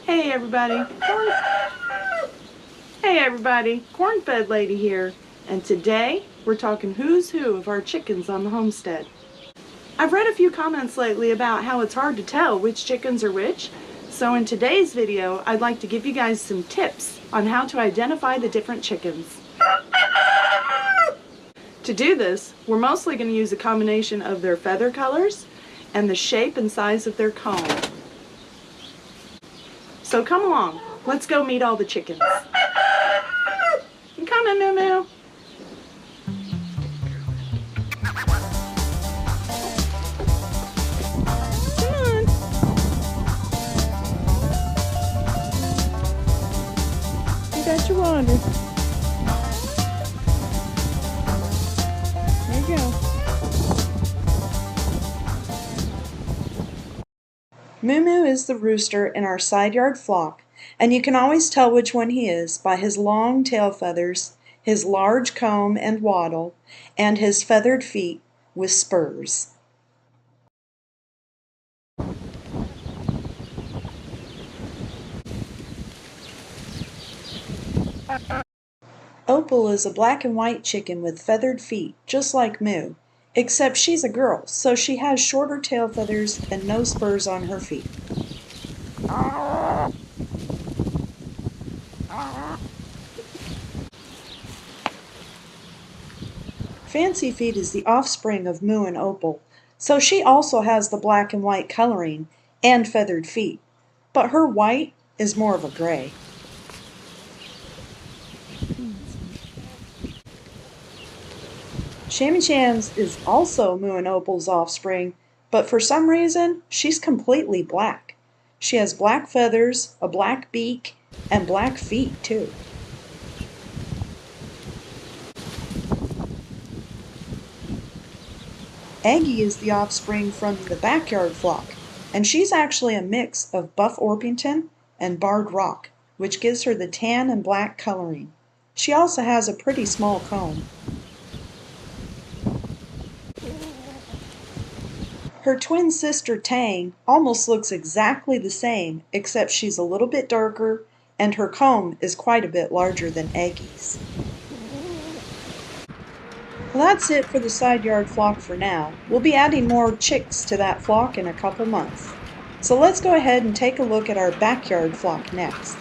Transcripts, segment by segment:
Hey everybody, Corn-Fed Lady here, and today we're talking who's who of our chickens on the homestead. I've read a few comments lately about how it's hard to tell which chickens are which, so in today's video I'd like to give you guys some tips on how to identify the different chickens. To do this, we're mostly going to use a combination of their feather colors and the shape and size of their comb. So come along, let's go meet all the chickens. I'm coming, Moo Moo. Come on. You got your water. There you go. Moo Moo is the rooster in our side yard flock, and you can always tell which one he is by his long tail feathers, his large comb and wattle, and his feathered feet with spurs. Opal is a black and white chicken with feathered feet, just like Moo, except she's a girl, so she has shorter tail feathers and no spurs on her feet. Fancy Feet is the offspring of Moo and Opal, so she also has the black and white coloring and feathered feet, but her white is more of a gray. Shammy Shams is also Moo and Opal's offspring, but for some reason she's completely black. She has black feathers, a black beak, and black feet too. Aggie is the offspring from the backyard flock, and she's actually a mix of Buff Orpington and Barred Rock, which gives her the tan and black coloring. She also has a pretty small comb. Her twin sister Tang almost looks exactly the same, except she's a little bit darker and her comb is quite a bit larger than Aggie's. Well, that's it for the side yard flock for now. We'll be adding more chicks to that flock in a couple months. So let's go ahead and take a look at our backyard flock next.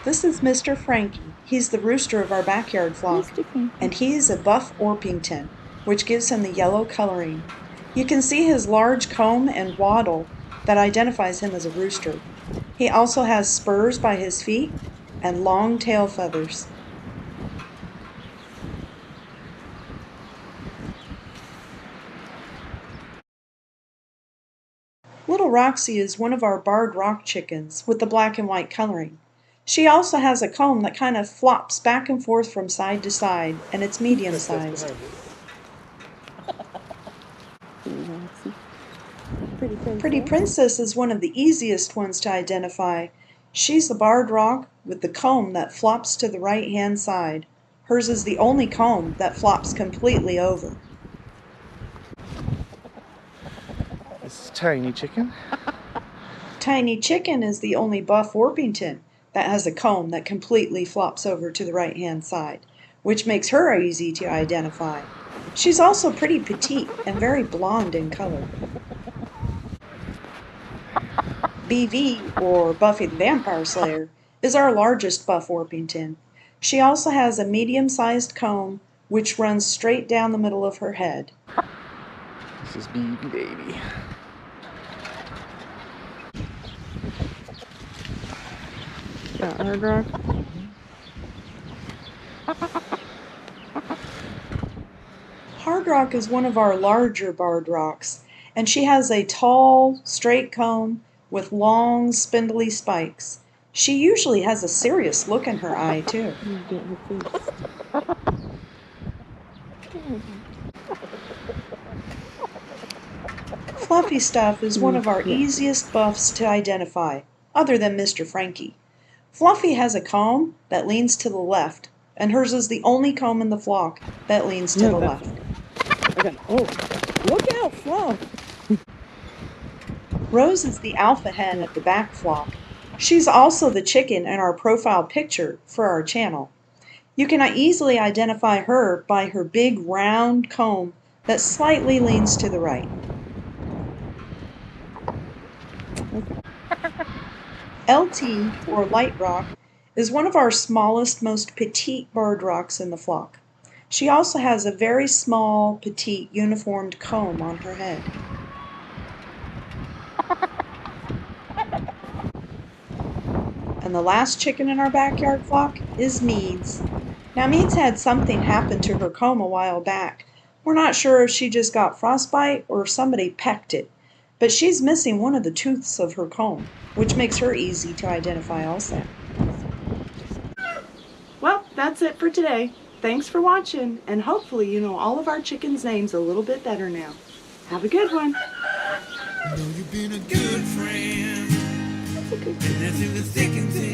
This is Mr. Frankie. He's the rooster of our backyard flock, and he's a Buff Orpington, which gives him the yellow coloring. You can see his large comb and wattle that identifies him as a rooster. He also has spurs by his feet and long tail feathers. Little Roxy is one of our Barred Rock chickens with the black and white coloring. She also has a comb that kind of flops back and forth from side to side, and it's medium-sized. Pretty Princess is one of the easiest ones to identify. She's the Barred Rock with the comb that flops to the right-hand side. Hers is the only comb that flops completely over. This is Tiny Chicken. Tiny Chicken is the only Buff Orpington that has a comb that completely flops over to the right-hand side, which makes her easy to identify. She's also pretty petite and very blonde in color. BV, or Buffy the Vampire Slayer, is our largest Buff Orpington. She also has a medium-sized comb which runs straight down the middle of her head. This is BB Baby. Hard Rock. Hard Rock is one of our larger Barred Rocks, and she has a tall, straight comb with long, spindly spikes. She usually has a serious look in her eye, too. Fluffy Stuff is one of our easiest buffs to identify, other than Mr. Frankie. Fluffy has a comb that leans to the left, and hers is the only comb in the flock that leans to the left. Oh, look out, Fluff! Rose is the alpha hen of the back flock. She's also the chicken in our profile picture for our channel. You can easily identify her by her big round comb that slightly leans to the right. LT, or light rock, is one of our smallest, most petite bird rocks in the flock. She also has a very small, petite, uniformed comb on her head. And the last chicken in our backyard flock is Meads. Now Meads had something happen to her comb a while back. We're not sure if she just got frostbite or if somebody pecked it, but she's missing one of the tooths of her comb, which makes her easy to identify also. Well, that's it for today. Thanks for watching, and hopefully you know all of our chickens' names a little bit better now. Have a good one. Know you've been a good friend. Been there through the thick and thin.